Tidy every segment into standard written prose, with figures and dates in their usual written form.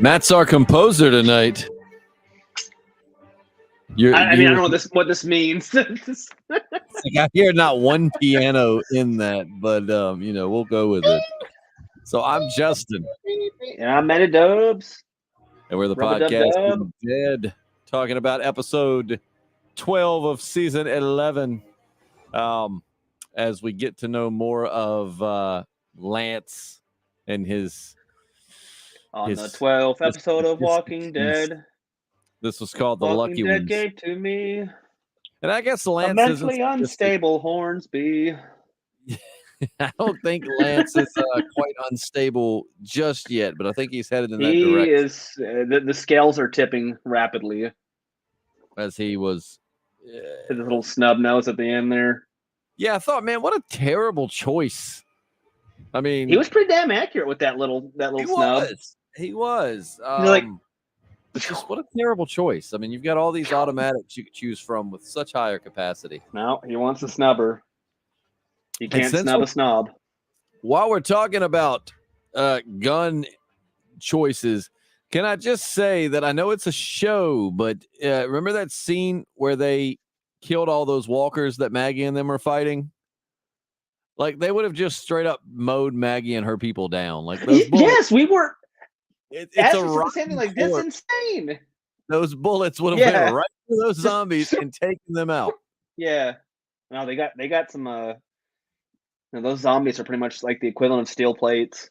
Matt's our composer tonight. I don't know what this means. I hear not one piano in that, but we'll go with it. So I'm Justin. And I'm Matty Dubs. And we're the Podcasting Dead, talking about episode 12 of season 11. As we get to know more of Lance and his the 12th episode of Walking Dead. This was called The Lucky Walking Dead Ones. gave to me. And I guess Lance a mentally unstable Hornsby. I don't think Lance is quite unstable just yet, but I think he's headed in that direction. He is. The scales are tipping rapidly. As he was. His little snub nose at the end there. Yeah, I thought, man, what a terrible choice. I mean, he was pretty damn accurate with that little snub. He was. It's just what a terrible choice. I mean, you've got all these automatics you could choose from with such higher capacity. No, he wants a snubber. He can't snub a snob. While we're talking about gun choices, can I just say that I know it's a show, but remember that scene where they killed all those walkers that Maggie and them are fighting? Like, they would have just straight up mowed Maggie and her people down. Like, those bullets, yes, we were. It's a something like this. Insane. Those bullets would have went right through those zombies and taken them out. Yeah. No, they got some. Those zombies are pretty much like the equivalent of steel plates.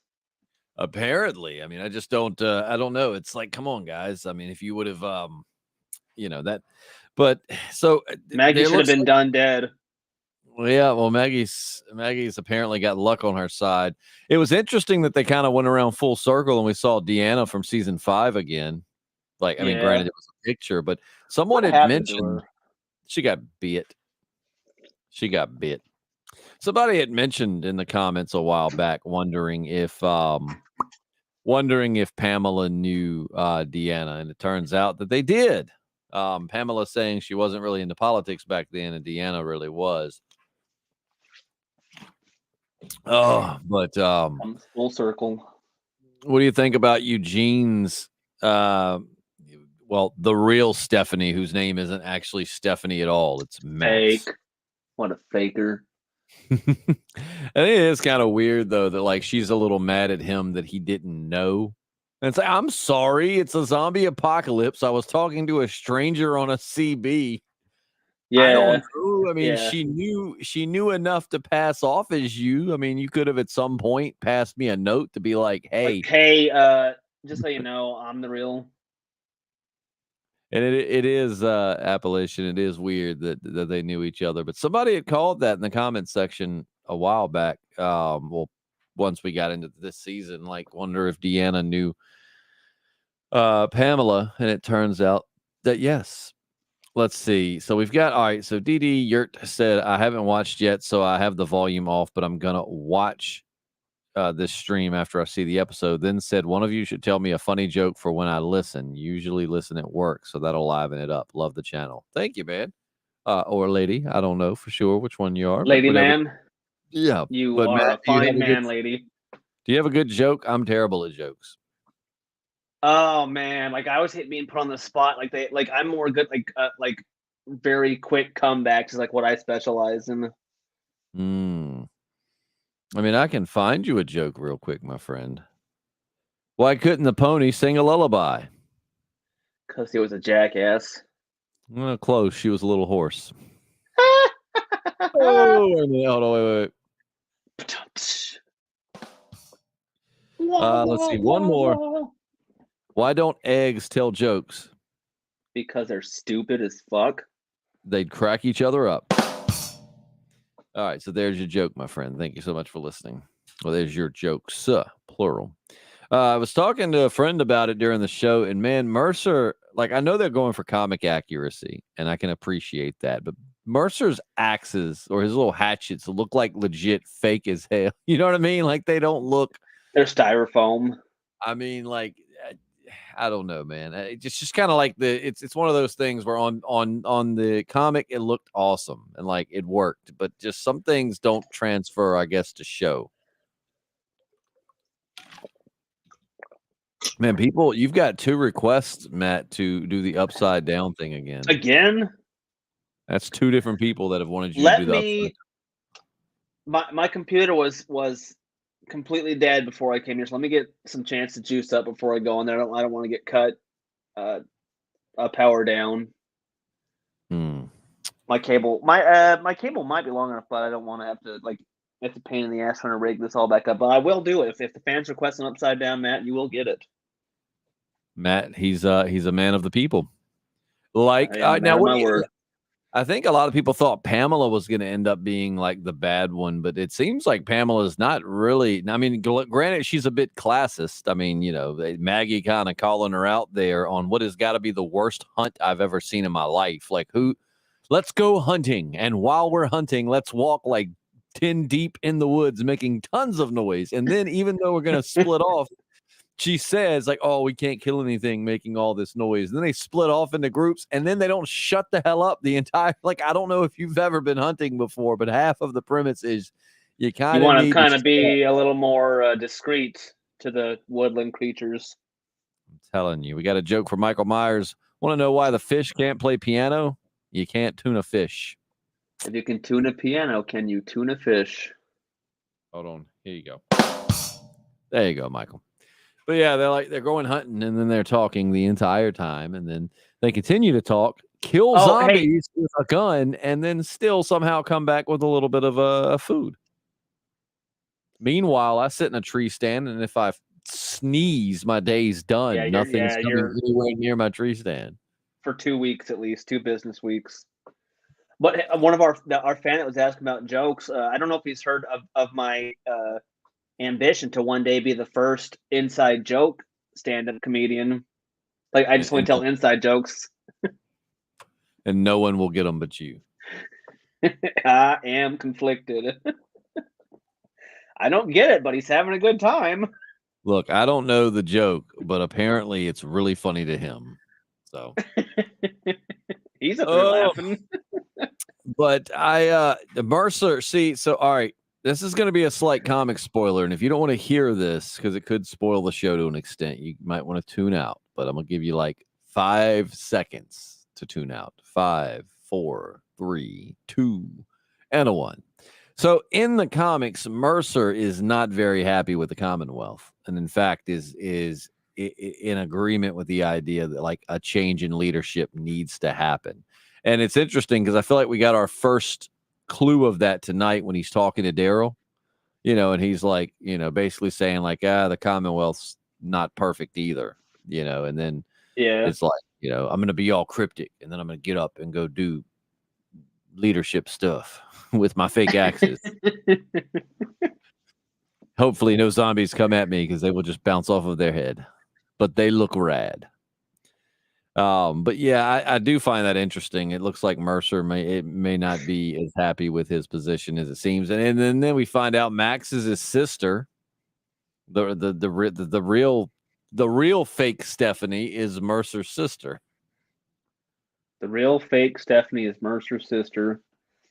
Apparently, I mean, I just don't. I don't know. It's like, come on, guys. I mean, if you would have, that. But so Maggie should have been done dead. Well, yeah. Well, Maggie's apparently got luck on her side. It was interesting that they kind of went around full circle and we saw Deanna from season 5 again. Like, I mean, granted, it was a picture, but someone had mentioned she got bit. Somebody had mentioned in the comments a while back, wondering if Pamela knew Deanna, and it turns out that they did. Pamela saying she wasn't really into politics back then, and Deanna really was. Oh, but full circle. What do you think about Eugene's? The real Stephanie, whose name isn't actually Stephanie at all. It's Max. Fake. What a faker. I think it is kind of weird though that like she's a little mad at him that he didn't know. And it's like, I'm sorry, it's a zombie apocalypse. I was talking to a stranger on a CB. Yeah. I don't know. I mean, she knew enough to pass off as you. I mean, you could have at some point passed me a note to be like, hey, just so you know, I'm the real. And it is Appalachian. It is weird that they knew each other. But somebody had called that in the comment section a while back. Once we got into this season, like, wonder if Deanna knew Pamela. And it turns out that yes. Let's see. So we've got, all right. So DD Yurt said, I haven't watched yet, so I have the volume off, but I'm going to watch this stream after I see the episode. Then said, one of you should tell me a funny joke for when I listen. Usually listen at work, so that'll liven it up. Love the channel. Thank you, man. Or lady. I don't know for sure which one you are. Lady, man. Yeah. You are Matt, a fine man, lady. Do you have a good joke? I'm terrible at jokes. Oh man, like I always hate being put on the spot. Like I'm more good like very quick comebacks is like what I specialize in. I mean, I can find you a joke real quick, my friend. Why couldn't the pony sing a lullaby? Because he was a jackass. Well, close. She was a little hoarse. Oh, wait a minute. Hold on, wait. Let's see. One more. Why don't eggs tell jokes? Because they're stupid as fuck. They'd crack each other up. All right, so there's your joke, my friend. Thank you so much for listening. Well, there's your jokes, plural. I was talking to a friend about it during the show, and man, Mercer, like, I know they're going for comic accuracy, and I can appreciate that, but Mercer's axes or his little hatchets look like legit fake as hell. You know what I mean? Like, they don't look. They're styrofoam. I mean, like, I don't know, man. It's just kind of like it's one of those things where on the comic it looked awesome and like it worked, but just some things don't transfer, I guess, to show. Man, people, you've got 2 requests, Matt, to do the upside down thing again. Again? That's 2 different people that have wanted you to Let do the upside. me. My computer was completely dead before I came here, so let me get some chance to juice up before I go in there. I don't want to get cut. Power down. My cable my cable might be long enough, but I don't want to have to it's a pain in the ass trying to rig this all back up. But I will do it if the fans request an upside down, Matt. You will get it. Matt, he's a man of the people. Like now, my word. I think a lot of people thought Pamela was going to end up being like the bad one, but it seems like Pamela's not really. I mean, granted, she's a bit classist. I mean, Maggie kind of calling her out there on what has got to be the worst hunt I've ever seen in my life. Like, let's go hunting. And while we're hunting, let's walk like 10 deep in the woods, making tons of noise. And then even though we're going to split off, she says like, oh, we can't kill anything making all this noise. And then they split off into groups and then they don't shut the hell up the entire, I don't know if you've ever been hunting before, but half of the premise is you want to be a little more discreet to the woodland creatures. I'm telling you, we got a joke for Michael Myers. Want to know why the fish can't play piano? You can't tune a fish. If you can tune a piano, can you tune a fish? Hold on. Here you go. There you go, Michael. But yeah, they're going hunting and then they're talking the entire time. And then they continue to talk, kill zombies with a gun, and then still somehow come back with a little bit of food. Meanwhile, I sit in a tree stand, and if I sneeze, my day's done. Yeah, Nothing's coming anywhere near my tree stand. For 2 weeks at least, 2 business weeks. But one of our fan that was asking about jokes, I don't know if he's heard of my ambition to one day be the first inside joke stand-up comedian. Like, I just want to tell inside jokes. And no one will get them but you. I am conflicted. I don't get it, but he's having a good time. Look, I don't know the joke, but apparently it's really funny to him. So he's up there laughing. But Mercer, so all right, this is going to be a slight comic spoiler, and if you don't want to hear this because it could spoil the show to an extent, you might want to tune out. But I'm gonna give you like 5 seconds to tune out. 5, 4, 3, 2, and a 1. So in the comics, Mercer is not very happy with the Commonwealth, and in fact is in agreement with the idea that like a change in leadership needs to happen. And it's interesting because I feel like we got our first clue of that tonight when he's talking to Daryl, and he's like, basically saying like, the Commonwealth's not perfect either, and then it's like, I'm going to be all cryptic and then I'm going to get up and go do leadership stuff with my fake axes. Hopefully no zombies come at me because they will just bounce off of their head, but they look rad. But yeah, I do find that interesting. It looks like Mercer may not be as happy with his position as it seems, and then we find out Max is his sister. The real fake Stephanie is Mercer's sister. The real fake Stephanie is Mercer's sister.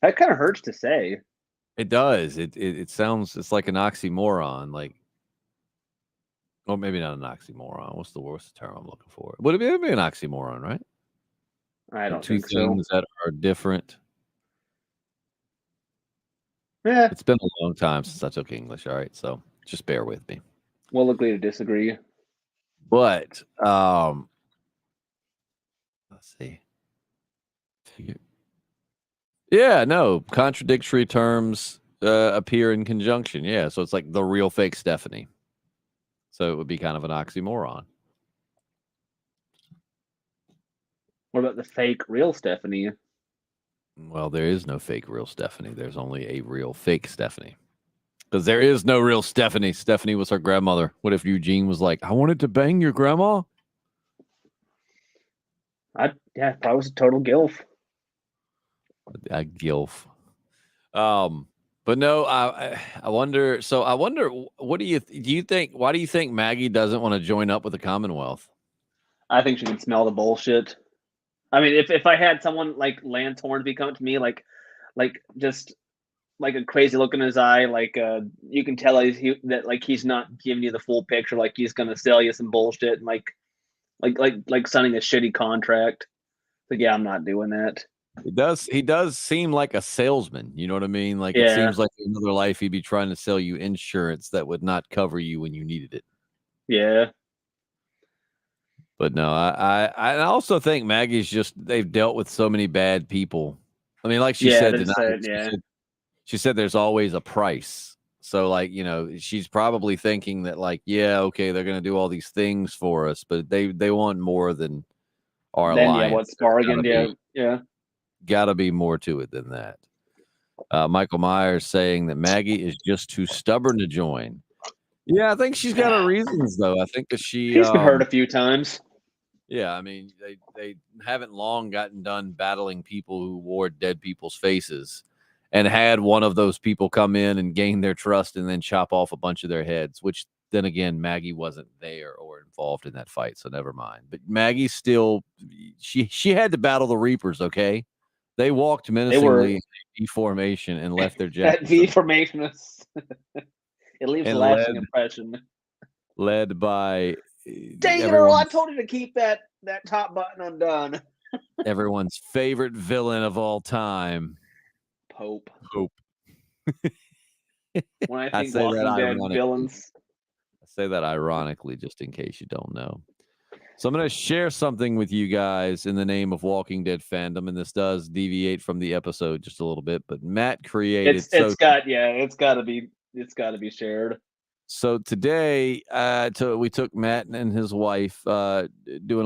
That kind of hurts to say. It does. It sounds it's like an oxymoron. Like, or maybe not an oxymoron. What's the worst term I'm looking for? Would it be an oxymoron, right? I don't think so. 2 things that are different. Yeah. It's been a long time since I took English. All right, so just bear with me. We'll agree to disagree. But let's see. Yeah, no, contradictory terms appear in conjunction. Yeah, so it's like the real fake Stephanie. So it would be kind of an oxymoron. What about the fake real Stephanie? Well, there is no fake real Stephanie. There's only a real fake Stephanie. Because there is no real Stephanie. Stephanie was her grandmother. What if Eugene was like, I wanted to bang your grandma? Probably was a total gilf. A gilf. But no, I wonder. So I wonder, what do you think? Why do you think Maggie doesn't want to join up with the Commonwealth? I think she can smell the bullshit. I mean, if I had someone like Lance Hornsby come to me, like just like a crazy look in his eye. Like you can tell he's not giving you the full picture. Like he's gonna sell you some bullshit and like signing a shitty contract. But yeah, I'm not doing that. He does seem like a salesman. You know what I mean? Like it Yeah. seems like in another life he'd be trying to sell you insurance that would not cover you when you needed it. Yeah. But no, I also think Maggie's they've dealt with so many bad people. I mean, like she said tonight, she said there's always a price. So like, you know, she's probably thinking that like, yeah, okay, they're gonna do all these things for us, but they want more than our alliance. Yeah, what's bargained? Yeah. Gotta be more to it than that. Michael Myers saying that Maggie is just too stubborn to join. Yeah, I think she's got her reasons though. I think that she's been hurt a few times. Yeah, I mean, they haven't long gotten done battling people who wore dead people's faces and had one of those people come in and gain their trust and then chop off a bunch of their heads, which then again, Maggie wasn't there or involved in that fight, so never mind. But Maggie still, she had to battle the Reapers, okay? They walked menacingly in V formation and left their jackets. That V formation is it leaves a lasting impression. Led by dang it, Earl, I told you to keep that top button undone. Everyone's favorite villain of all time. Pope. When I think Walking Dead villains. I say that ironically just in case you don't know. So I'm going to share something with you guys in the name of Walking Dead fandom, and this does deviate from the episode just a little bit, but Matt created... It's got to be shared. So today, we took Matt and his wife doing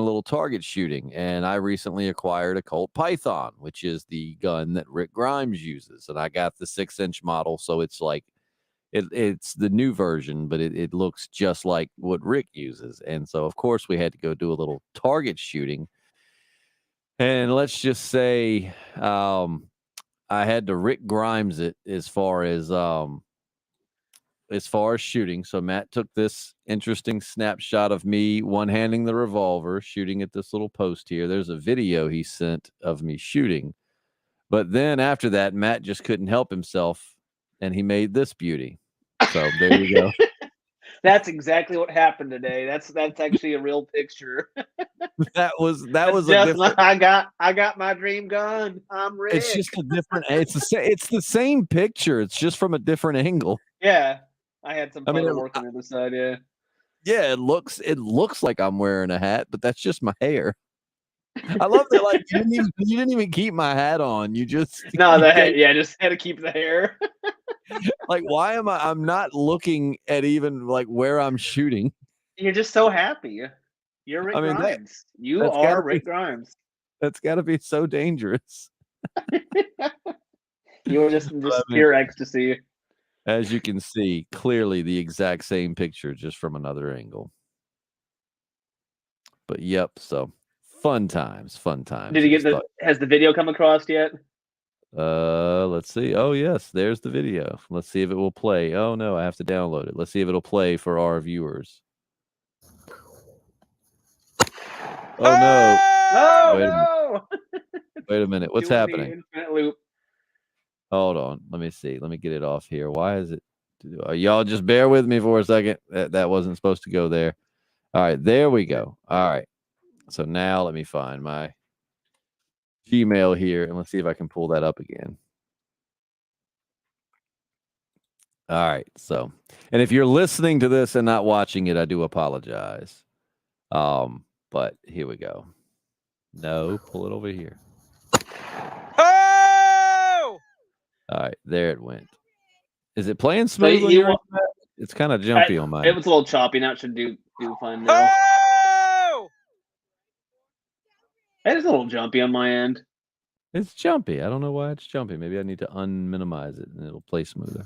a little target shooting, and I recently acquired a Colt Python, which is the gun that Rick Grimes uses, and I got the 6-inch model, so it's like it's the new version, but it looks just like what Rick uses. And so, of course, we had to go do a little target shooting. And let's just say I had to Rick Grimes it as far as shooting. So Matt took this interesting snapshot of me one-handing the revolver, shooting at this little post here. There's a video he sent of me shooting. But then after that, Matt just couldn't help himself, and he made this beauty. So there you go. That's exactly what happened today. That's actually a real picture. that was just a different... I got my dream gun. I'm Rick. It's just a different. It's the same picture. It's just from a different angle. Yeah, I had some fun working on the side. Yeah, it looks like I'm wearing a hat, but that's just my hair. I love that. Like you didn't even keep my hat on. You just just had to keep the hair. Like, why am I'm not looking at even like where I'm shooting? You're just so happy. You're Rick Grimes. You are Rick Grimes. That's got to be so dangerous. You were just pure ecstasy. As you can see, clearly the exact same picture, just from another angle. But yep, so fun times. Did you get has the video come across yet? Let's see. Oh yes, there's the video. Let's see if it will play. Oh no, I have to download it. Let's see if it'll play for our viewers. Oh no. Oh, Wait a minute. What's happening? Infinite loop. Hold on. Let me see. Let me get it off here. Why is it? Y'all just bear with me for a second. That wasn't supposed to go there. All right, there we go. All right. So now let me find my Gmail here, and let's see if I can pull that up again. All right. So, and if you're listening to this and not watching it, I do apologize. But here we go. No, pull it over here. Oh! All right, there it went. Is it playing smooth? It's kind of jumpy on mine. It was a little choppy. Now it should do fine now. Oh! It is a little jumpy on my end. It's jumpy. I don't know why it's jumpy. Maybe I need to unminimize it and it'll play smoother.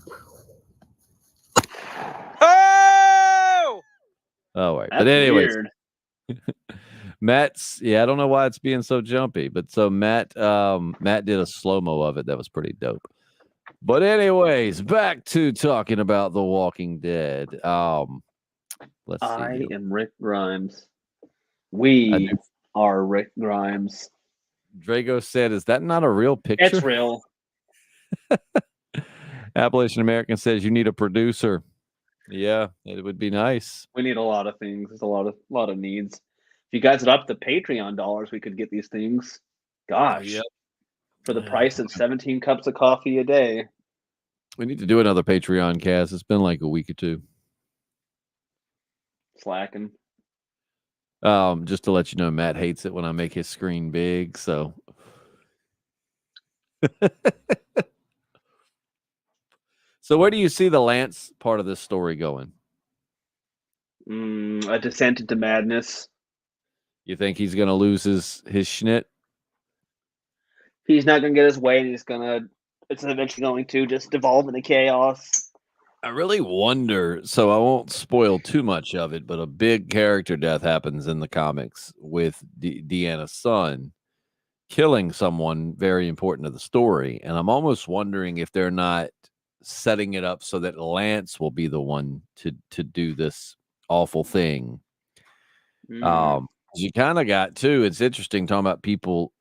Oh! All right. But anyways, Matt's, I don't know why it's being so jumpy, but so Matt did a slow-mo of it that was pretty dope. But anyways, back to talking about The Walking Dead. Let's see. I am Rick Grimes. We are Rick Grimes. Drago said, "Is that not a real picture?" It's real. Appalachian American says you need a producer. Yeah, it would be nice. We need a lot of things. There's a lot of needs. If you guys would up the Patreon dollars, we could get these things. Gosh, Yep. for the price of 17 cups of coffee a day. We need to do another Patreon cast. It's been like a week or two. Slacking. Just to let you know, Matt hates it when I make his screen big. So, so where do you see the Lance part of this story going? A descent into madness. You think he's going to lose his schnitt? He's not going to get his way. It's eventually going to just devolve into chaos. I really wonder. So I won't spoil too much of it, but a big character death happens in the comics with Deanna's son killing someone very important to the story. And I'm almost wondering if they're not setting it up so that Lance will be the one to do this awful thing. You kind of got too. It's interesting talking about people,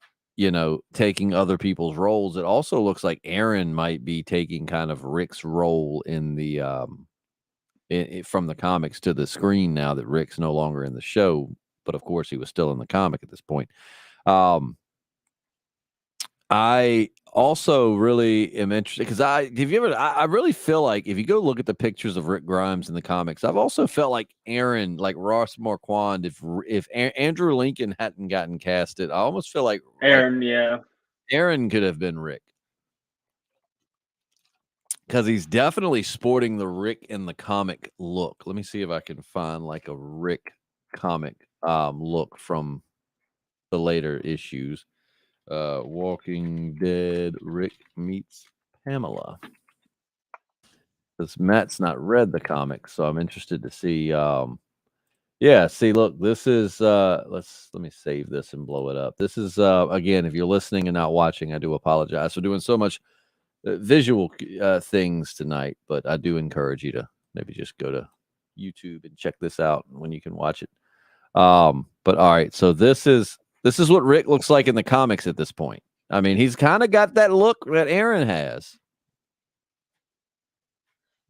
taking other people's roles. It also looks like Aaron might be taking kind of Rick's role in the from the comics to the screen now that Rick's no longer in the show, but of course he was still in the comic at this point. I also really am interested because I really feel like if you go look at the pictures of Rick Grimes in the comics, I've also felt like Aaron, like Ross Marquand, if Andrew Lincoln hadn't gotten casted, I almost feel like Aaron could have been Rick because he's definitely sporting the Rick in the comic look. Let me see if I can find like a Rick comic look from the later issues. Walking Dead Rick meets Pamela. Because Matt's not read the comics, so I'm interested to see. See, look, this is let me save this and blow it up. This is again, if you're listening and not watching, I do apologize for doing so much visual things tonight, but I do encourage you to maybe just go to YouTube and check this out when you can watch it. But all right, so this is what Rick looks like in the comics at this point. I mean, he's kind of got that look that Aaron has.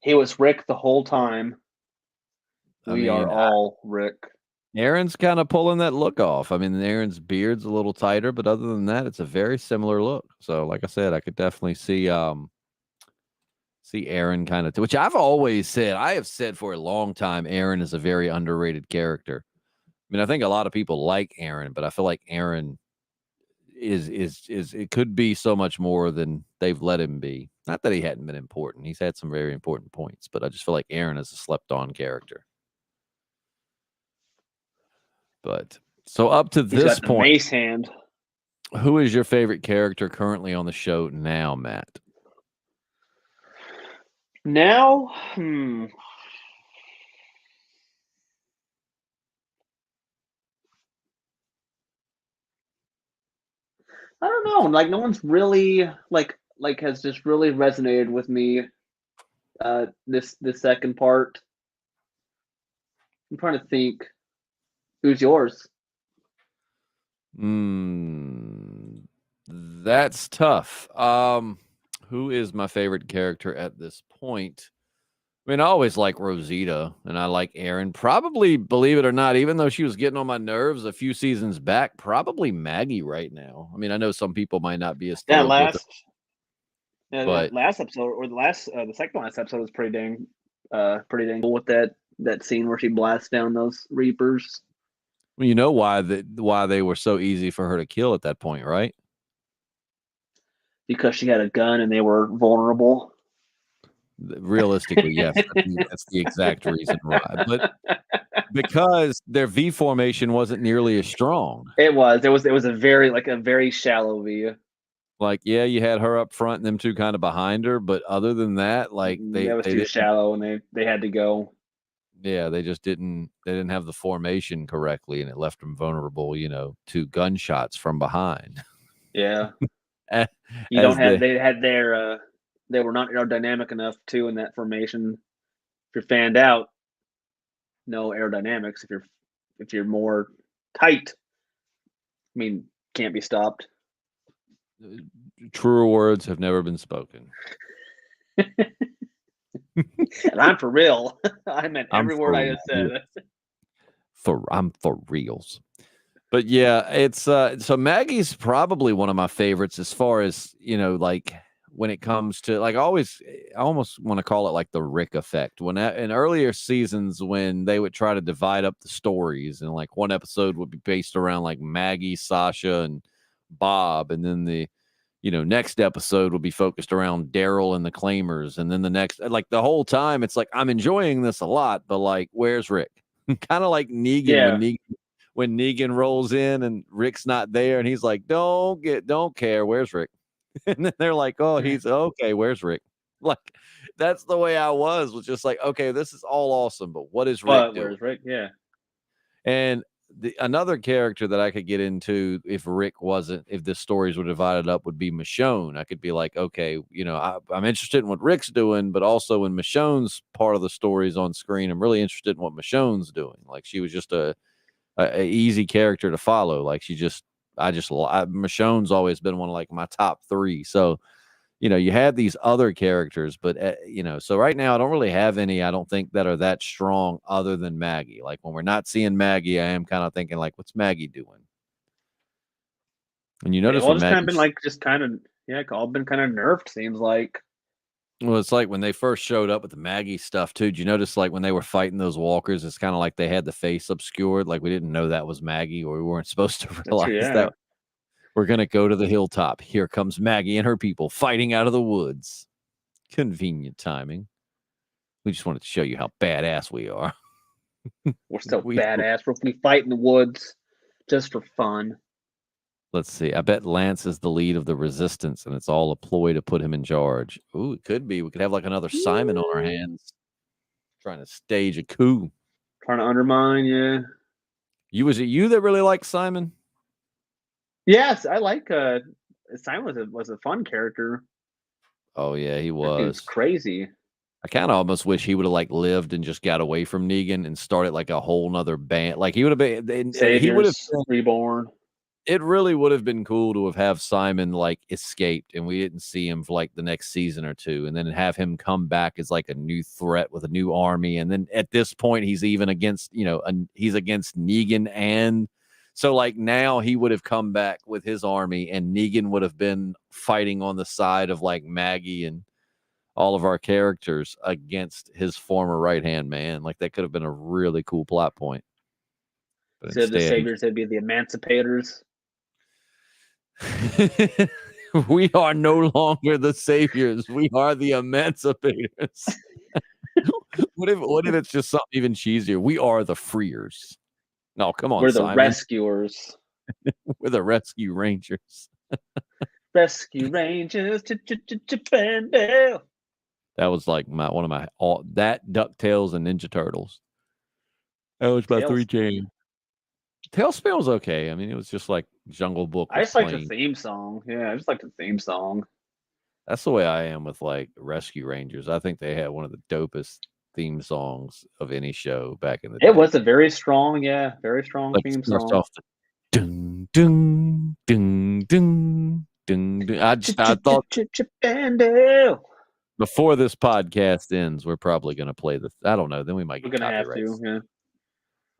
He was Rick the whole time. We are all Rick. Aaron's kind of pulling that look off. I mean, Aaron's beard's a little tighter, but other than that, it's a very similar look. So, like I said, I could definitely see Aaron kind of, which I've always said. I have said for a long time, Aaron is a very underrated character. I mean, I think a lot of people like Aaron, but I feel like Aaron is it could be so much more than they've let him be. Not that he hadn't been important. He's had some very important points, but I just feel like Aaron is a slept-on character. But so up to this point, mace hand. Who is your favorite character currently on the show now, Matt? Now, I don't know. Like, no one's really like has just really resonated with me. This second part. I'm trying to think. Who's yours? That's tough. Who is my favorite character at this point? I mean, I always like Rosita, and I like Aaron. Probably, believe it or not, even though she was getting on my nerves a few seasons back, probably Maggie right now. I mean, I know some people might not be as thrilled with it. But last episode, or the second last episode was pretty dang cool with that scene where she blasts down those Reapers. Well, you know why they were so easy for her to kill at that point, right? Because she had a gun and they were vulnerable. Realistically, yes, that's the exact reason why. But because their V formation wasn't nearly as strong. It was a very shallow V. Like, yeah, you had her up front and them two kind of behind her, but other than that, like that was too shallow and they had to go. Yeah, they didn't have the formation correctly, and it left them vulnerable, to gunshots from behind. Yeah. They were not aerodynamic enough too in that formation. If you're fanned out, no aerodynamics. If you're more tight, I mean, can't be stopped. Truer words have never been spoken. And I'm for real. I meant I'm every word I just real. said. I'm for reals. But yeah, it's so Maggie's probably one of my favorites as far as, like when it comes to like I almost want to call it like the Rick effect. When in earlier seasons when they would try to divide up the stories and like one episode would be based around like Maggie, Sasha, and Bob, and then the next episode will be focused around Daryl and the Claimers, and then the next, like the whole time it's like I'm enjoying this a lot, but like where's Rick? Kind of like Negan Yeah. when Negan rolls in and Rick's not there and he's like, don't care, where's Rick? And then they're like, oh, he's okay, where's Rick? Like that's the way I was just like, okay, this is all awesome, but what is Rick But doing? where's Rick? Yeah. And another character that I could get into if the stories were divided up would be Michonne. I could be like, okay, I'm interested in what Rick's doing, but also when Michonne's part of the stories on screen, I'm really interested in what Michonne's doing. Like she was just a easy character to follow. Like Michonne's always been one of like my top 3. So you had these other characters, but so right now I don't really have any, I don't think, that are that strong other than Maggie. Like when we're not seeing Maggie, I am kind of thinking like, what's Maggie doing? And you notice all when just kind of Maggie, all been kind of nerfed, seems like. well, it's like when they first showed up with the Maggie stuff too. Did you notice like when they were fighting those walkers, it's kind of like they had the face obscured, like we didn't know that was Maggie, or we weren't supposed to realize that. We're going to go to the hilltop. Here comes Maggie and her people fighting out of the woods. Convenient timing. We just wanted to show you how badass we are. We're so badass. We fight in the woods just for fun. Let's see. I bet Lance is the lead of the resistance, and it's all a ploy to put him in charge. Ooh, it could be. We could have like another Simon on our hands, trying to stage a coup. Trying to undermine, yeah. Was it you that really liked Simon? Yes, I like Simon was a fun character. Oh yeah, he was. That dude's crazy. I kind of almost wish he would have like lived and just got away from Negan and started like a whole nother band. Like he would have been, he would have reborn. It really would have been cool to have Simon like escaped and we didn't see him for like the next season or 2, and then have him come back as like a new threat with a new army. And then at this point, he's even against, he's against Negan. And so like now he would have come back with his army and Negan would have been fighting on the side of like Maggie and all of our characters against his former right-hand man. Like that could have been a really cool plot point. But instead, the saviors, they'd be the emancipators. We are no longer the saviors. We are the emancipators. What if it's just something even cheesier? We are the freers. No, come on, we're the Simon. Rescuers. We're the Rescue Rangers. Rescue Rangers. Bando. That was like one of my that DuckTales and Ninja Turtles. That was my 3 games. Tailspin was okay. I mean, it was just like Jungle Book. I just like the theme song. Yeah, I just like the theme song. That's the way I am with like Rescue Rangers. I think they had one of the dopest theme songs of any show back in the day. It was a very strong like theme song. Off the dun dun dun dun dun dun. I thought before this podcast ends, we're probably going to play the. I don't know. Then we might get copyrights. Yeah.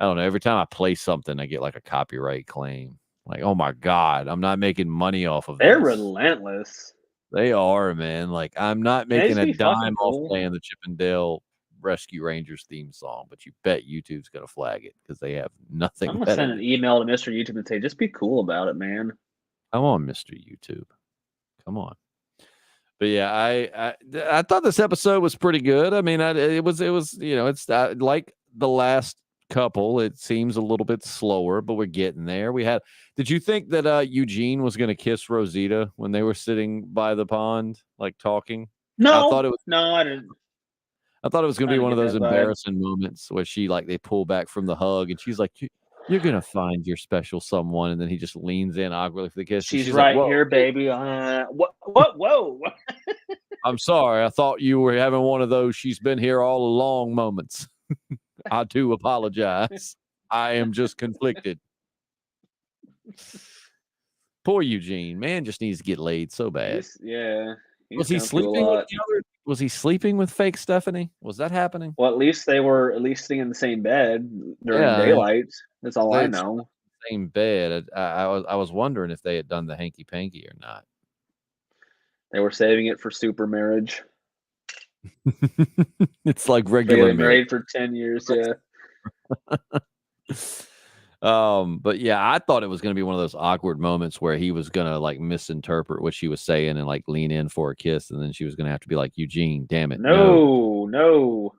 I don't know. Every time I play something, I get like a copyright claim. Like, oh my God, I'm not making money off of this. They're relentless. They are, man. Like, I'm not making a dime off playing the Chip and Dale Rescue Rangers theme song, but you bet YouTube's going to flag it because they have nothing. I'm going to send an email to Mr. YouTube and say, just be cool about it, man. Come on, Mr. YouTube. Come on. But yeah, I thought this episode was pretty good. I mean, it was it's like the last couple. It seems a little bit slower, but we're getting there. Did you think that Eugene was going to kiss Rosita when they were sitting by the pond, like talking? No, I thought it was. No, I didn't. I thought it was going to be one of those embarrassing moments where they pull back from the hug and she's like, "You're going to find your special someone," and then he just leans in awkwardly for the kiss. She's right like, here, baby. What? Whoa! I'm sorry. I thought you were having one of those "she's been here all along" moments. I do apologize. I am just conflicted. Poor Eugene, man, just needs to get laid so bad. Yeah. He's Was he gone through a sleeping with lot. the other? Was he sleeping with fake Stephanie? Was that happening? Well, at least they were staying in the same bed during Yeah, daylight. That's all I they know. same bed. I was wondering if they had done the hanky panky or not. They were saving it for super marriage. It's like They regular got marriage. married for 10 years. Yeah. But yeah, I thought it was going to be one of those awkward moments where he was going to like misinterpret what she was saying and like lean in for a kiss, and then she was going to have to be like, Eugene, damn it, no. No.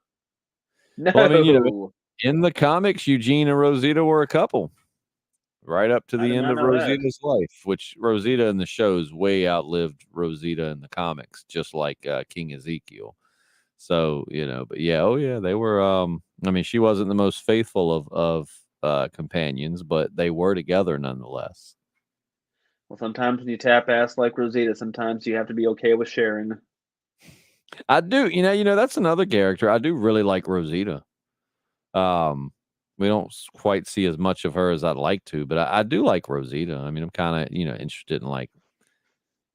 Well, I mean, in the comics, Eugene and Rosita were a couple right up to I the did end not of know that. Rosita's life, which Rosita in the shows way outlived Rosita in the comics, just like King Ezekiel. So, but yeah, oh yeah, they were, I mean, she wasn't the most faithful of companions, but they were together nonetheless. Well, sometimes when you tap ass like Rosita, sometimes you have to be okay with sharing. I do, that's another character. I do really like Rosita. We don't quite see as much of her as I'd like to, but I do like Rosita. I mean, I'm kind of, interested in like,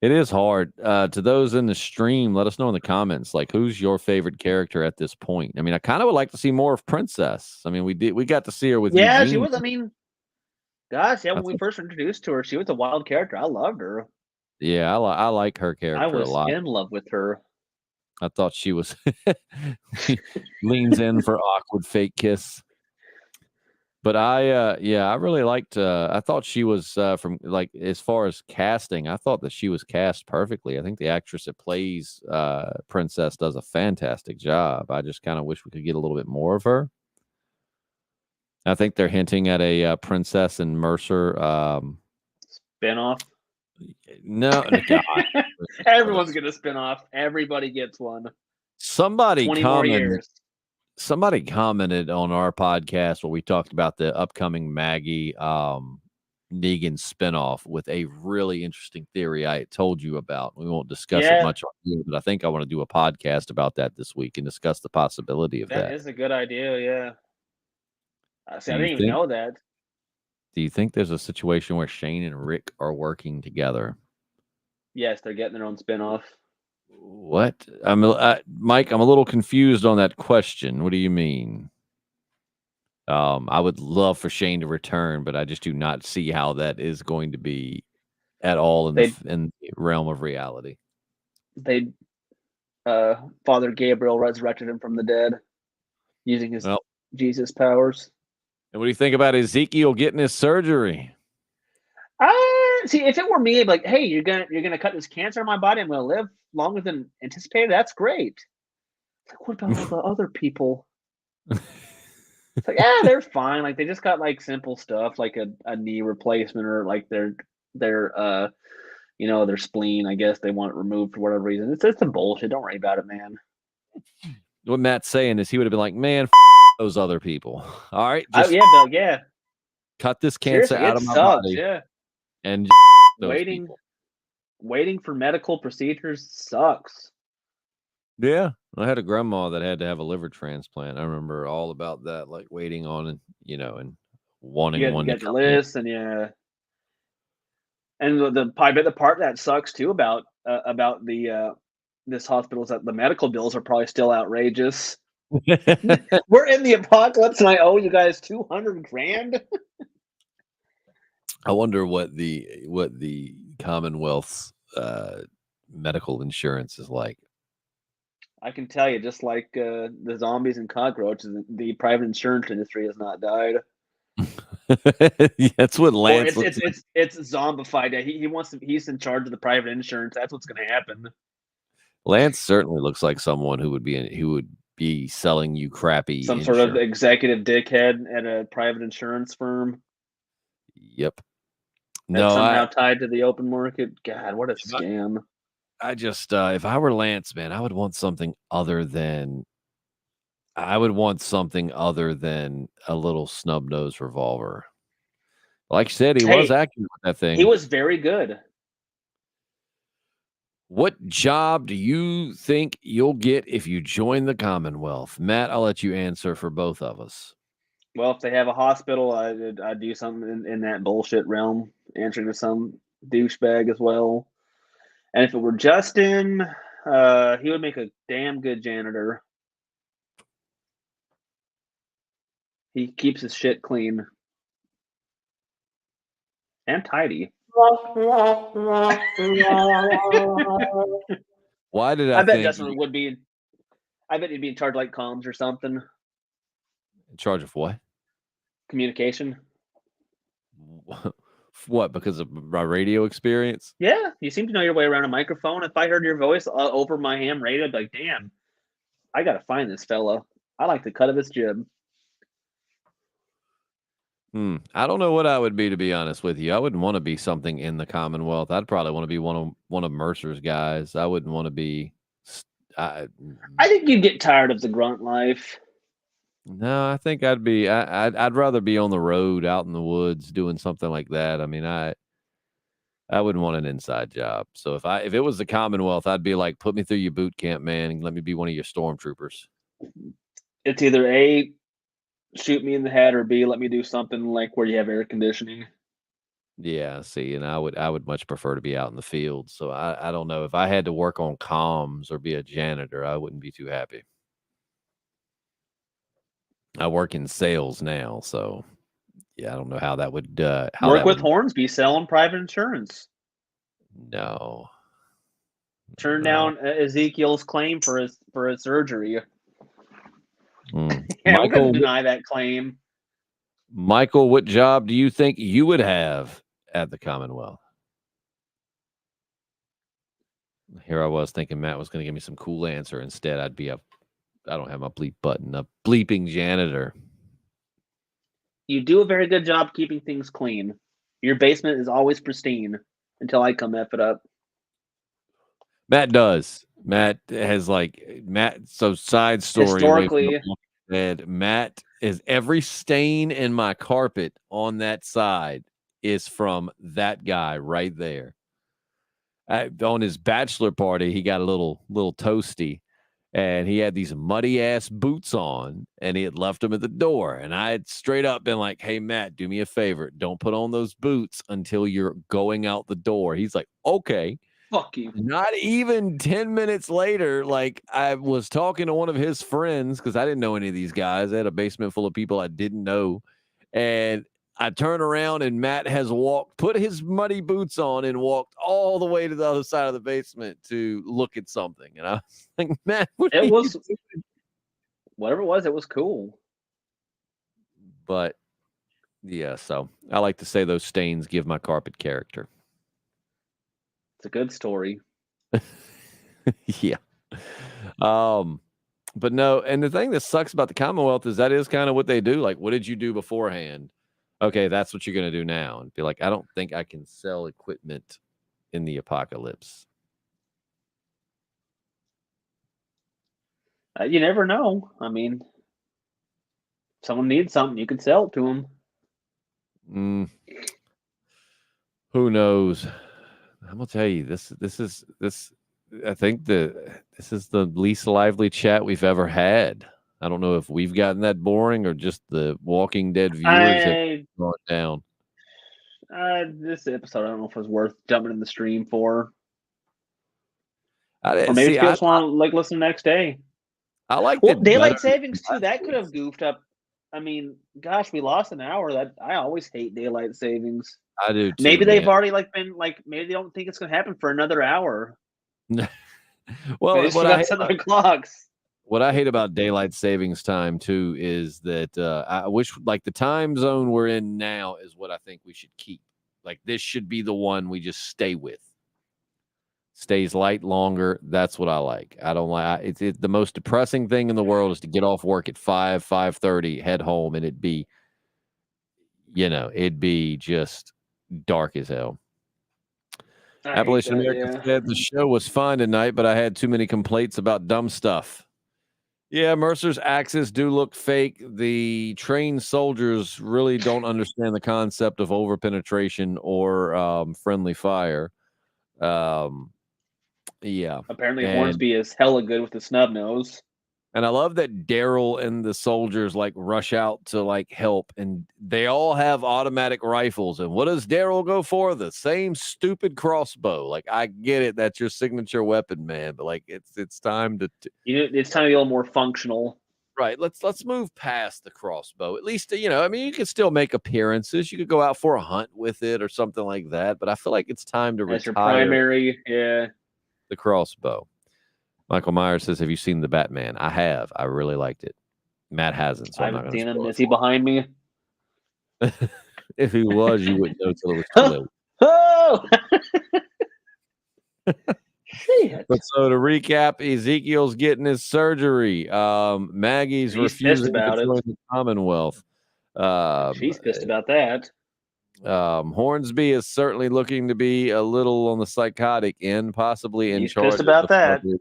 it is hard. To those in the stream, let us know in the comments, like, who's your favorite character at this point? I mean, I kind of would like to see more of Princess. I mean, we got to see her with Yeah, Eugene. she was. I mean, gosh, yeah. When That's we first introduced to her, she was a wild character. I loved her. Yeah, I like her I character a was lot. in love with her. I thought she was leans in for awkward fake kiss. But I really liked. I thought she was from like as far as casting. I thought that she was cast perfectly. I think the actress that plays Princess does a fantastic job. I just kind of wish we could get a little bit more of her. I think they're hinting at a Princess and Mercer Spinoff. No, God. Everyone's gonna spin off. Everybody gets one. Somebody 20 more years. Somebody commented on our podcast where we talked about the upcoming Maggie Negan spinoff with a really interesting theory I told you about. We won't discuss it much on here, but I think I want to do a podcast about that this week and discuss the possibility of that. That is a good idea, yeah. See, I didn't even know that. Do you think there's a situation where Shane and Rick are working together? Yes, they're getting their own spinoff. What? Mike, I'm a little confused on that question. What do you mean? I would love for Shane to return, but I just do not see how that is going to be at all in the realm of reality. Father Gabriel resurrected him from the dead using his Jesus powers. And what do you think about Ezekiel getting his surgery? See, if it were me, I'd be like, hey, you're gonna cut this cancer in my body, I'm gonna live longer than anticipated. That's great. It's like, what about all the other people? It's like, yeah, they're fine. Like they just got like simple stuff, like a knee replacement or like their their spleen. I guess they want it removed for whatever reason. It's some bullshit. Don't worry about it, man. What Matt's saying is he would have been like, man, those other people. All right, Bill, yeah. Cut this cancer out of my body. Yeah. And waiting for medical procedures sucks. Yeah, I had a grandma that had to have a liver transplant. I remember all about that, like waiting on and wanting one to get the list and and the part that sucks too about the this hospital is that the medical bills are probably still outrageous. We're in the apocalypse and I owe you guys $200,000. I wonder what the Commonwealth's medical insurance is like. I can tell you, just like the zombies and cockroaches, the private insurance industry has not died. That's what Lance. It's zombified. He's in charge of the private insurance. That's what's going to happen. Lance certainly looks like someone who would be selling you crappy some insurance. Sort of executive dickhead at a private insurance firm. Yep. That's somehow tied to the open market. God, what a scam. I just if I were Lance, man, I would want something other than a little snub-nosed revolver. Like I said, he was accurate with that thing. He was very good. What job do you think you'll get if you join the Commonwealth? Matt, I'll let you answer for both of us. Well, if they have a hospital, I'd do something in that bullshit realm, answering to some douchebag as well. And if it were Justin, He would make a damn good janitor. He keeps his shit clean and tidy. Why did I bet think Justin would be. I bet he'd be in charge of like comms or something. in charge of what? Communication. What? Because of my radio experience? Yeah, you seem to know your way around a microphone. If I heard your voice over my ham radio, I'd be like, damn, I gotta find this fella. I like the cut of his jib. I don't know what I would be, to be honest with you. I wouldn't want to be something in the Commonwealth. I'd probably want to be one of Mercer's guys. I wouldn't want to be. I think you'd get tired of the grunt life. No, I think I'd rather be on the road, out in the woods, doing something like that. I mean, I wouldn't want an inside job. So if it was the Commonwealth, I'd be like, put me through your boot camp, man, and let me be one of your stormtroopers. It's either A, shoot me in the head, or B, let me do something like where you have air conditioning. Yeah, see, and I would much prefer to be out in the field. So I don't know if I had to work on comms or be a janitor, I wouldn't be too happy. I work in sales now, so yeah, I don't know how that would Work with Hornsby, selling private insurance. No. Turn down Ezekiel's claim for his surgery. Yeah, Michael, we're gonna deny that claim. Michael, what job do you think you would have at the Commonwealth? Here I was thinking Matt was going to give me some cool answer. Instead, I don't have my bleep button, a bleeping janitor. You do a very good job keeping things clean. Your basement is always pristine until I come F it up. Matt does. So side story. Historically, Matt is every stain in my carpet on that side is from that guy right there. On his bachelor party, he got a little toasty, and he had these muddy ass boots on, and he had left them at the door. And I had straight up been like, "Hey Matt, do me a favor. Don't put on those boots until you're going out the door." He's like, "Okay." Fuck you. Not even 10 minutes later, like I was talking to one of his friends because I didn't know any of these guys. I had a basement full of people I didn't know. And I turn around and Matt has put his muddy boots on and walked all the way to the other side of the basement to look at something. And I was like, Matt, whatever it was, it was cool. But yeah, so I like to say those stains give my carpet character. It's a good story. Yeah. But no, and the thing that sucks about the Commonwealth is that is kind of what they do. Like, what did you do beforehand? Okay, that's what you're going to do now. And be like, I don't think I can sell equipment in the apocalypse. You never know. I mean, if someone needs something, you could sell it to them. Who knows? I'm gonna tell you this. I think this is the least lively chat we've ever had. I don't know if we've gotten that boring or just the Walking Dead viewers have gone down. This episode, I don't know if it was worth jumping in the stream for. Or maybe people just want to listen the next day. I like daylight savings too. That could have goofed up. I mean, gosh, we lost an hour. I always hate daylight savings. I do too. Maybe they've already maybe they don't think it's going to happen for another hour. Well, what I hate about daylight savings time too is that I wish the time zone we're in now is what I think we should keep. Like this should be the one we just stay with. Stays light longer. That's what I like. I don't like it's the most depressing thing in the world is to get off work at 5:30, head home, and it'd be just dark as hell. Appalachian American said the show was fun tonight, but I had too many complaints about dumb stuff. Yeah, Mercer's axes do look fake. The trained soldiers really don't understand the concept of overpenetration or friendly fire. Yeah. Apparently Hornsby is hella good with the snub nose. And I love that Daryl and the soldiers like rush out to like help, and they all have automatic rifles. And what does Daryl go for? The same stupid crossbow. Like, I get it, that's your signature weapon, man, but like it's time to it's time to be a little more functional. Right. Let's move past the crossbow. At least, you know, I mean, you can still make appearances. You could go out for a hunt with it or something like that. But I feel like it's time to As retire your primary, yeah. the crossbow. Michael Myers says, "Have you seen the Batman?" I have. I really liked it. Matt hasn't, so I I'm not haven't going to seen him. spoil Is he behind me? it. If he was, you wouldn't know till it was too late. Oh! Shit. But so to recap, Ezekiel's getting his surgery. Maggie's He's pissed refusing to about it. join the Commonwealth. She's pissed about that. Hornsby is certainly looking to be a little on the psychotic end, possibly in He's charge pissed about of the that. fundraising.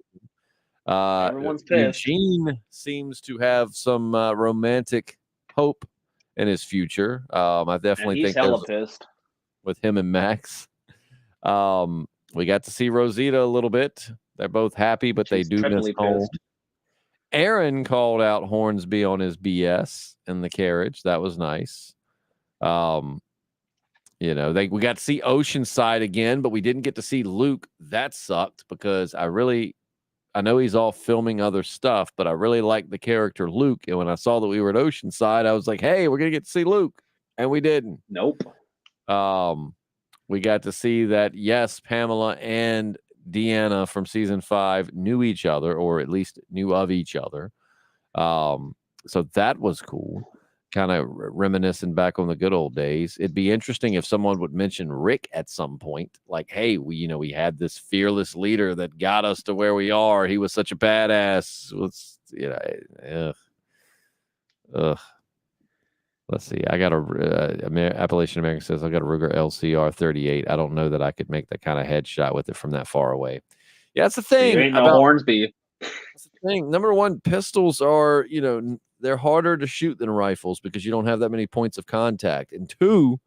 Everyone's pissed. Eugene seems to have some romantic hope in his future. I definitely And he's think hella pissed. with him and Max. We got to see Rosita a little bit. They're both happy, but She's they do miss triply home. pissed. Aaron called out Hornsby on his BS in the carriage. That was nice. You know, we got to see Oceanside again, but we didn't get to see Luke. That sucked because I know he's all filming other stuff, but I really like the character Luke. And when I saw that we were at Oceanside, I was like, hey, we're going to get to see Luke. And we didn't. Nope. We got to see that, yes, Pamela and Deanna from season 5 knew each other, or at least knew of each other. So that was cool. Kind of reminiscing back on the good old days. It'd be interesting if someone would mention Rick at some point, like, hey, we had this fearless leader that got us to where we are. He was such a badass. Let's see. I got Appalachian American says I got a Ruger LCR 38. I don't know that I could make that kind of headshot with it from that far away. Yeah, that's the thing. You ain't no Hornsby. That's the thing. Number one, pistols are, they're harder to shoot than rifles because you don't have that many points of contact. And two,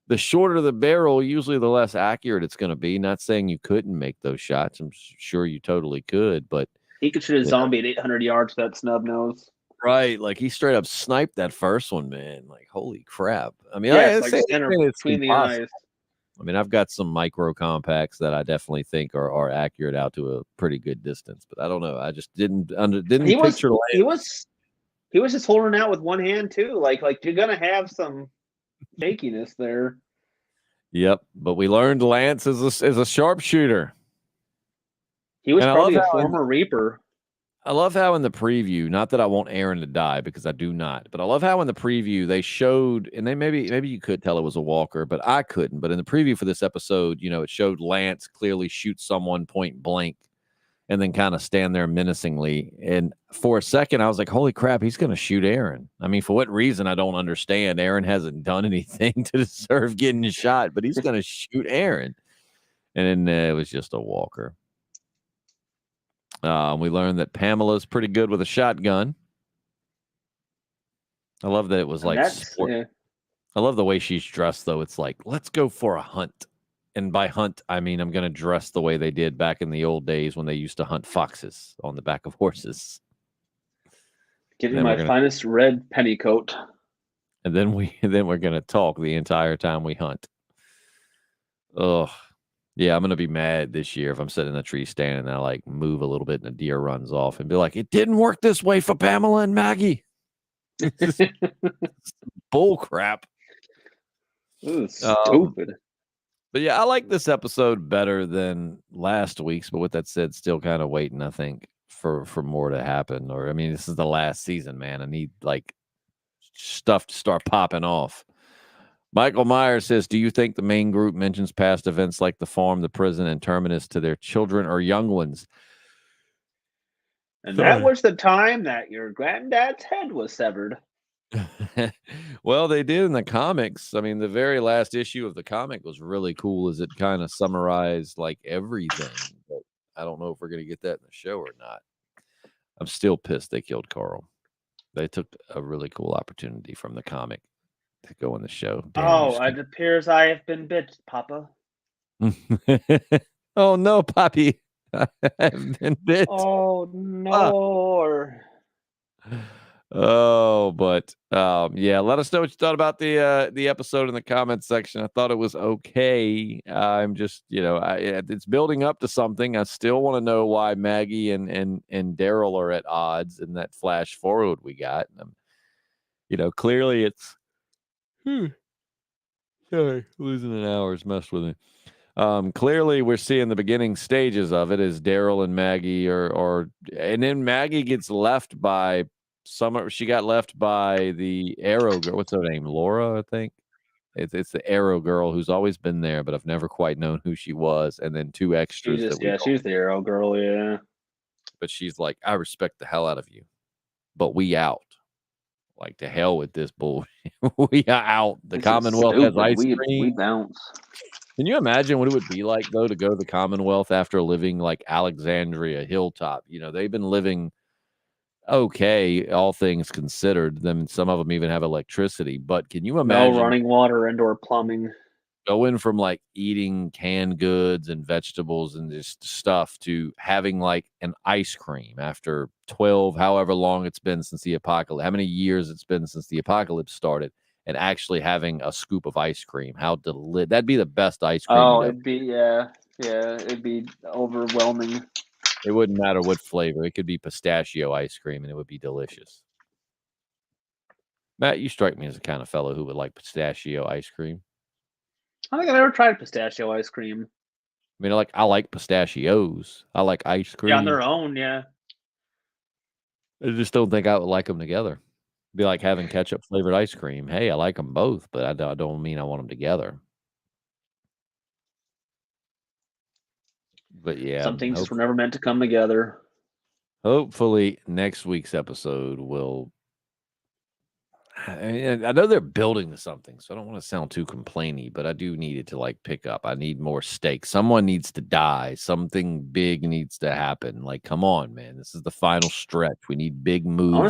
the shorter the barrel, usually the less accurate it's going to be. Not saying you couldn't make those shots. I'm sure you totally could, but he could shoot a zombie at 800 yards with that snub nose. Right, like he straight up sniped that first one, man. Like, holy crap! I mean, yeah, it's like center between the eyes. I mean, I've got some micro compacts that I definitely think are accurate out to a pretty good distance, but I don't know. I just didn't picture. He was just holding out with one hand too. Like you're gonna have some shakiness there. Yep, but we learned Lance is a sharpshooter. He was probably a former Reaper. I love how in the preview, not that I want Aaron to die because I do not, but I love how in the preview they showed, and they maybe you could tell it was a walker, but I couldn't. But in the preview for this episode, it showed Lance clearly shoot someone point blank and then kind of stand there menacingly. And for a second, I was like, holy crap, he's going to shoot Aaron. I mean, for what reason, I don't understand. Aaron hasn't done anything to deserve getting shot, but he's going to shoot Aaron. And then it was just a walker. We learned that Pamela's pretty good with a shotgun. I love that it was like sport. Yeah. I love the way she's dressed, though. It's like, let's go for a hunt. And by hunt, I mean I'm going to dress the way they did back in the old days when they used to hunt foxes on the back of horses. Give me my finest red pennycoat. And then we're going to talk the entire time we hunt. Ugh. Yeah, I'm going to be mad this year if I'm sitting in a tree stand and I like move a little bit and a deer runs off and be like, it didn't work this way for Pamela and Maggie. Bull crap. Ooh, stupid. But yeah, I like this episode better than last week's. But with that said, still kind of waiting, I think, for more to happen. Or, I mean, this is the last season, man. I need like stuff to start popping off. Michael Myers says, do you think the main group mentions past events like the farm, the prison, and Terminus to their children or young ones? And that was the time that your granddad's head was severed. Well, they did in the comics. I mean, the very last issue of the comic was really cool as it kind of summarized like everything. But I don't know if we're going to get that in the show or not. I'm still pissed they killed Carl. They took a really cool opportunity from the comic to go in the show. Damn, it appears I have been bit, Papa. Oh no, Poppy. I have been bit. Oh no. Oh, but yeah, let us know what you thought about the episode in the comments section. I thought it was okay. I'm just, it's building up to something. I still want to know why Maggie and Daryl are at odds in that flash forward we got. Clearly it's sorry, losing an hour has messed with me. Clearly we're seeing the beginning stages of it as Daryl and Maggie and then Maggie gets left by she got left by the Arrow girl. What's her name? Laura, I think. It's the Arrow girl who's always been there, but I've never quite known who she was. And then two extras that we she's the Arrow girl, yeah. But she's like, I respect the hell out of you, but we out. Like, to hell with this bullshit. We are out. The Commonwealth has ice cream. We bounce. Can you imagine what it would be like, though, to go to the Commonwealth after living like Alexandria, Hilltop? They've been living okay, all things considered. Some of them even have electricity. But can you imagine no running water, indoor plumbing? Going from like eating canned goods and vegetables and just stuff to having like an ice cream after 12, however long it's been since the apocalypse, how many years it's been since the apocalypse started, and actually having a scoop of ice cream. That'd be the best ice cream. Oh, it'd be, it'd be overwhelming. It wouldn't matter what flavor. It could be pistachio ice cream and it would be delicious. Matt, you strike me as the kind of fellow who would like pistachio ice cream. I don't think I've ever tried pistachio ice cream. I mean, I like pistachios. I like ice cream. Yeah, on their own, yeah. I just don't think I would like them together. It'd be like having ketchup flavored ice cream. Hey, I like them both, but I don't mean I want them together. But yeah, some things just were never meant to come together. Hopefully, next week's episode will. I know they're building to something, so I don't want to sound too complainy, but I do need it to like pick up. I need more stakes. Someone needs to die. Something big needs to happen. Like, come on, man. This is the final stretch. We need big moves. I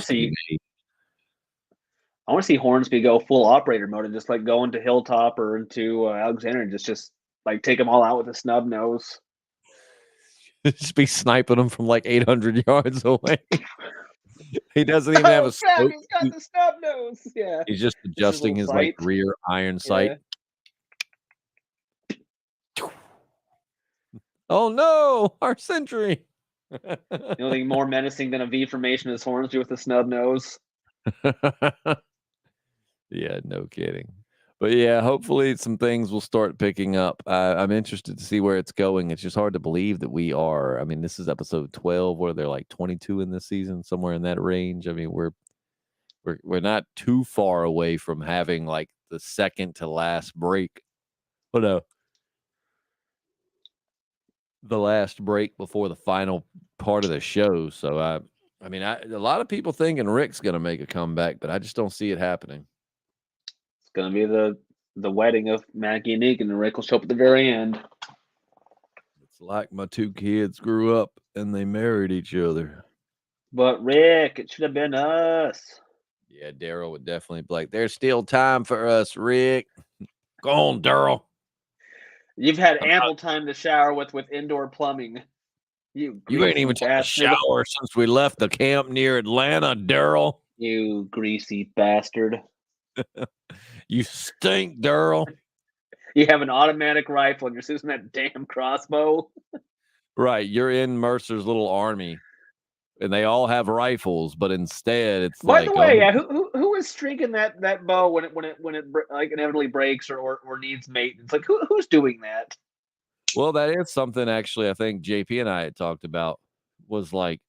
want to see Hornsby go full operator mode and just like go into Hilltop or into Alexander and just like take them all out with a snub nose. Just be sniping them from like 800 yards away. He doesn't even have a scope. He's got the snub nose. Yeah. He's just adjusting his like rear iron sight. Oh no, our sentry. The only thing more menacing than a V formation is Hornsby with a snub nose. Yeah, no kidding. But yeah, hopefully some things will start picking up. I'm interested to see where it's going. It's just hard to believe that we are. I mean, this is episode 12. Where they're like 22 in this season, somewhere in that range. I mean, we're not too far away from having like the second to last break. Oh no, the last break before the final part of the show. So I mean, a lot of people thinking Rick's going to make a comeback, but I just don't see it happening. It's going to be the wedding of Maggie and Negan, and Rick will show up at the very end. It's like my two kids grew up and they married each other. But Rick, it should have been us. Yeah, Daryl would definitely be like, there's still time for us, Rick. Go on, Daryl. You've had ample time to shower with indoor plumbing. You ain't even taken a shower since we left the camp near Atlanta, Daryl. You greasy bastard. You stink, Daryl. You have an automatic rifle and you're using that damn crossbow. Right. You're in Mercer's little army and they all have rifles, but instead it's By the way, yeah, who is streaking that bow when it like inevitably breaks or needs maintenance? Like who's doing that? Well, that is something actually I think JP and I had talked about, was like,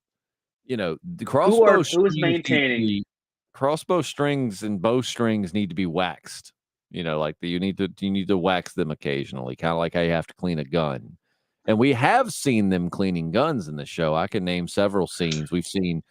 the crossbow who's maintaining crossbow strings and bow strings need to be waxed. Like you need to wax them occasionally, kind of like how you have to clean a gun. And we have seen them cleaning guns in the show. I can name several scenes. We've seen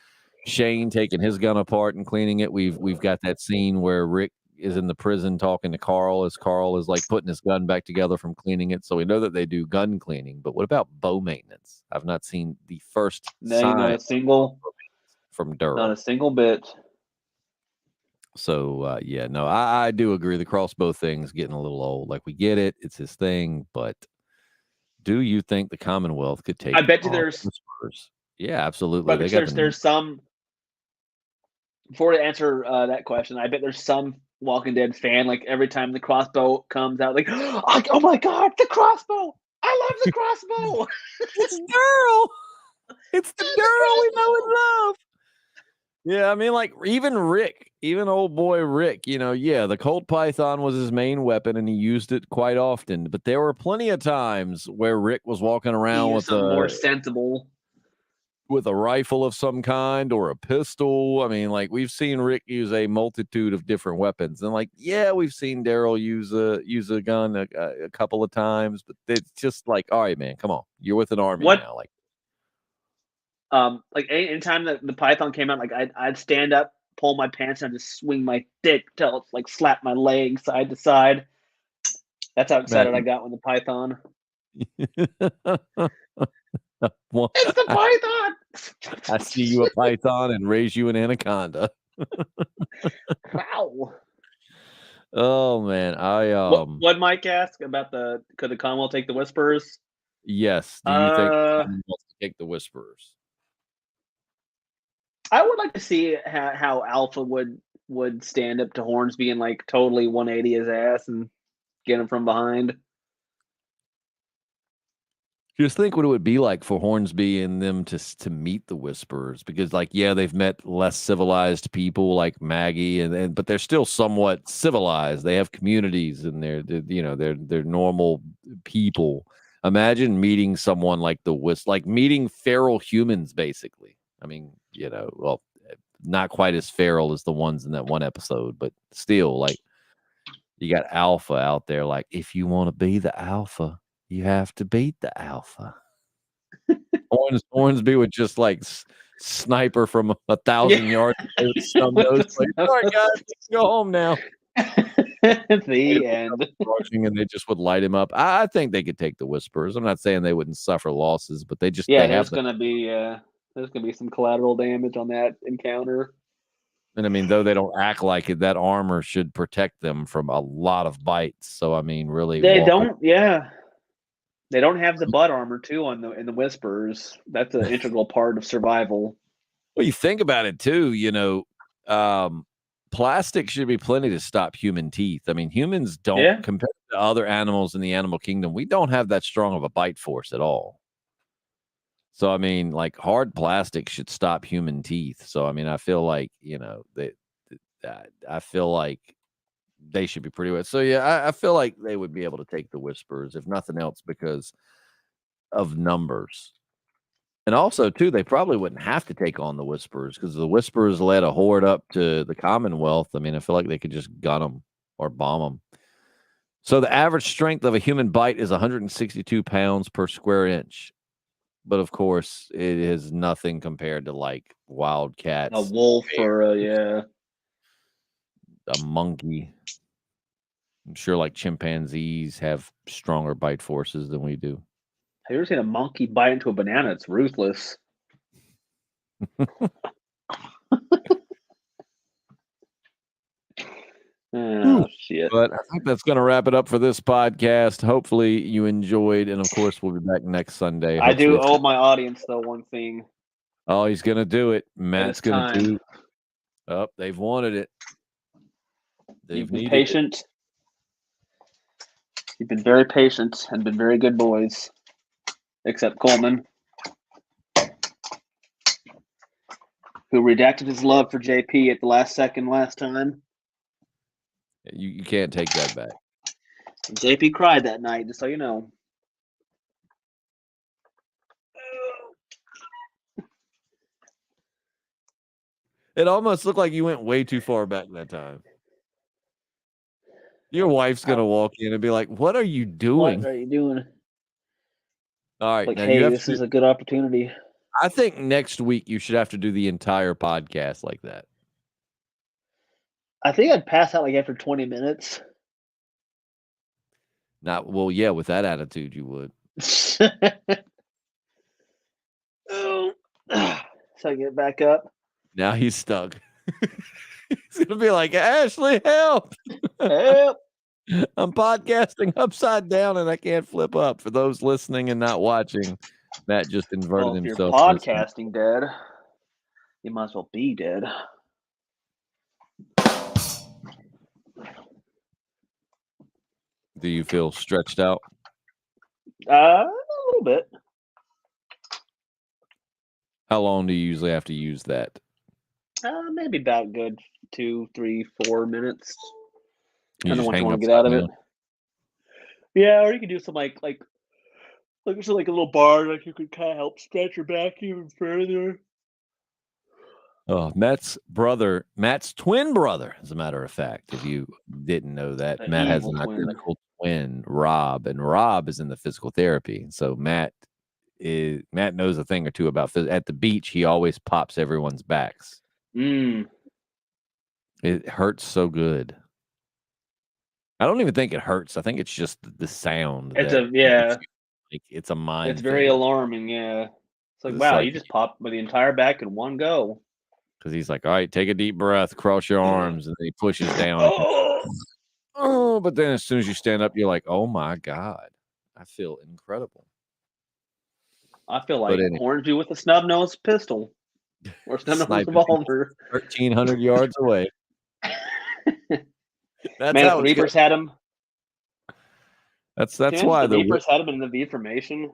Shane taking his gun apart and cleaning it. We've got that scene where Rick is in the prison talking to Carl as Carl is like putting his gun back together from cleaning it. So we know that they do gun cleaning. But what about bow maintenance? I've not seen the first sign. Not a single from Durham. Not a single bit. So yeah, no, I do agree. The crossbow thing's getting a little old. Like, we get it, it's his thing, but do you think the Commonwealth could take? I bet you there's. Yeah, absolutely. There's some. before to answer that question, I bet there's some Walking Dead fan, like every time the crossbow comes out, like, oh my god, the crossbow! I love the crossbow! It's Daryl. It's the Daryl we know and love. Yeah, I mean, like even Rick, even old boy Rick, the Colt Python was his main weapon and he used it quite often. But there were plenty of times where Rick was walking around with something more sensible. With a rifle of some kind or a pistol. I mean, like we've seen Rick use a multitude of different weapons, and we've seen Daryl use a gun a couple of times, but it's just like, all right, man, come on, you're with an army now. Like anytime that the Python came out, like I'd stand up, pull my pants, and just swing my dick till it's like slap my leg side to side. That's how excited I got when the Python. It's the Python! I see you a python and raise you an anaconda. Wow. Oh man, what Mike asked about could the Commonwealth take the Whisperers? Yes. Do you think the Commonwealth could take the Whisperers? I would like to see how Alpha would stand up to Hornsby and like totally 180 his ass and get him from behind. Just think what it would be like for Hornsby and them to meet the Whisperers, because they've met less civilized people like Maggie, but they're still somewhat civilized. They have communities and they're normal people. Imagine meeting someone like meeting feral humans, basically. I mean, well, not quite as feral as the ones in that one episode, but still, you got Alpha out there. Like, if you want to be the Alpha, you have to beat the Alpha. Hornsby would just sniper from 1,000 yards. All right, guys, go home now. The end. And they just would light him up. I think they could take the Whisperers. I'm not saying they wouldn't suffer losses, but there's gonna be some collateral damage on that encounter. And I mean, though they don't act like it, that armor should protect them from a lot of bites. So I mean, really, they don't. Yeah. They don't have the butt armor too in the Whisperers. That's an integral part of survival. Well, you think about it too. Plastic should be plenty to stop human teeth. I mean, humans don't, compared to other animals in the animal kingdom, we don't have that strong of a bite force at all. So I mean, hard plastic should stop human teeth. So I mean, I feel like I feel like they should be pretty well. So yeah, I feel like they would be able to take the Whisperers, if nothing else, because of numbers. And also, too, they probably wouldn't have to take on the Whisperers, because the Whisperers led a horde up to the Commonwealth. I mean, I feel like they could just gun them or bomb them. So the average strength of a human bite is 162 pounds per square inch. But of course, it is nothing compared to wildcats. A wolf or a monkey. I'm sure chimpanzees have stronger bite forces than we do. Have you ever seen a monkey bite into a banana? It's ruthless. Oh, shit. But I think that's going to wrap it up for this podcast. Hopefully you enjoyed. And of course, we'll be back next Sunday. I do owe my audience, though, one thing. Oh, he's going to do it. Matt's going to do. Oh, they've wanted it. You've been patient. You've been very patient and been very good boys. Except Coleman, who redacted his love for JP at the last second last time. You can't take that back. JP cried that night, just so you know. It almost looked like you went way too far back that time. Your wife's going to walk in and be like, what are you doing? What are you doing? All right. Now hey, this is a good opportunity. I think next week you should have to do the entire podcast like that. I think I'd pass out after 20 minutes. Yeah, with that attitude, you would. So I get back up. Now he's stuck. He's going to be like, Ashley, help. Help. I'm podcasting upside down and I can't flip up. For those listening and not watching, Matt just inverted himself. If you're podcasting dead, you might as well be dead. Do you feel stretched out? A little bit. How long do you usually have to use that? Maybe about good 2, 3, 4 minutes. You Depending on just what you hang want to get out of upside it. Yeah, or you can do some like just like a little bar, like you could kind of help stretch your back even further. Oh, Matt's twin brother, as a matter of fact, if you didn't know that, An Matt has evil an twin. identical twin, Rob, and Rob is in the physical therapy. So Matt knows a thing or two about at the beach. He always pops everyone's backs. It hurts so good. I don't even think it hurts. I think it's just the sound. It's it's a mind. It's very alarming. Yeah, it's like, wow, you just popped the entire back in one go. Because he's like, all right, take a deep breath, cross your arms, and then he pushes down. But then as soon as you stand up, you're like, oh my God, I feel incredible. I feel like Hornsby with a snub nose pistol or snub nose revolver, 1,300 yards away. That's man, how Reapers had him. That's why the Reapers had him in the V formation.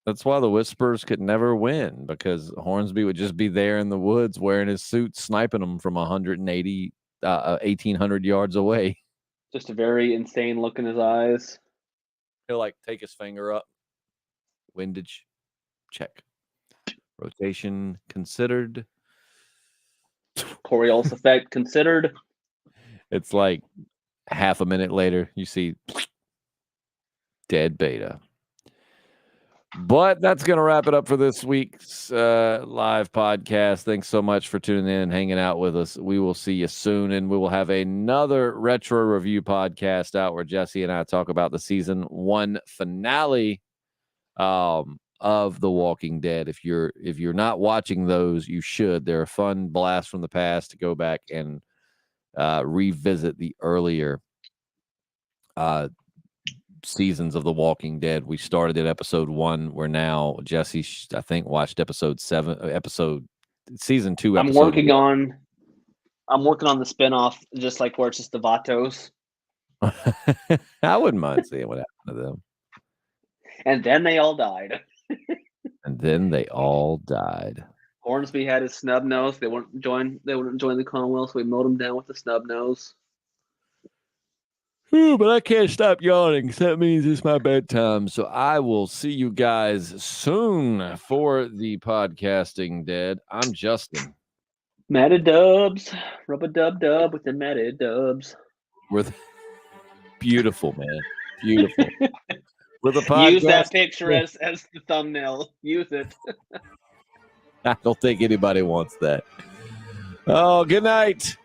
That's why the Whispers could never win, because Hornsby would just be there in the woods wearing his suit, sniping them from 1,800 yards away. Just a very insane look in his eyes. He'll like take his finger up. Windage, check. Rotation considered. Coriolis effect considered. It's like half a minute later, you see dead beta. But that's going to wrap it up for this week's live podcast. Thanks so much for tuning in and hanging out with us. We will see you soon, and we will have another retro review podcast out where Jesse and I talk about the season 1 finale of The Walking Dead. If you're not watching those, you should. They're a fun blast from the past to go back and revisit the earlier seasons of The Walking Dead. We started at episode 1. We're now, Jesse, I think, watched season 2. I'm working on the spinoff, just like where it's just the Vatos. I wouldn't mind seeing what happened to them. And then they all died. Hornsby had his snub nose. They wouldn't join the Commonwealth, so we mowed him down with the snub nose. But I can't stop yawning, because that means it's my bedtime. So I will see you guys soon for the Podcasting Dead. I'm Justin. Matted dubs. Rub-a-dub-dub with the matted dubs. Beautiful, man. Beautiful. With a podcast. Use that picture as the thumbnail. Use it. I don't think anybody wants that. Oh, good night.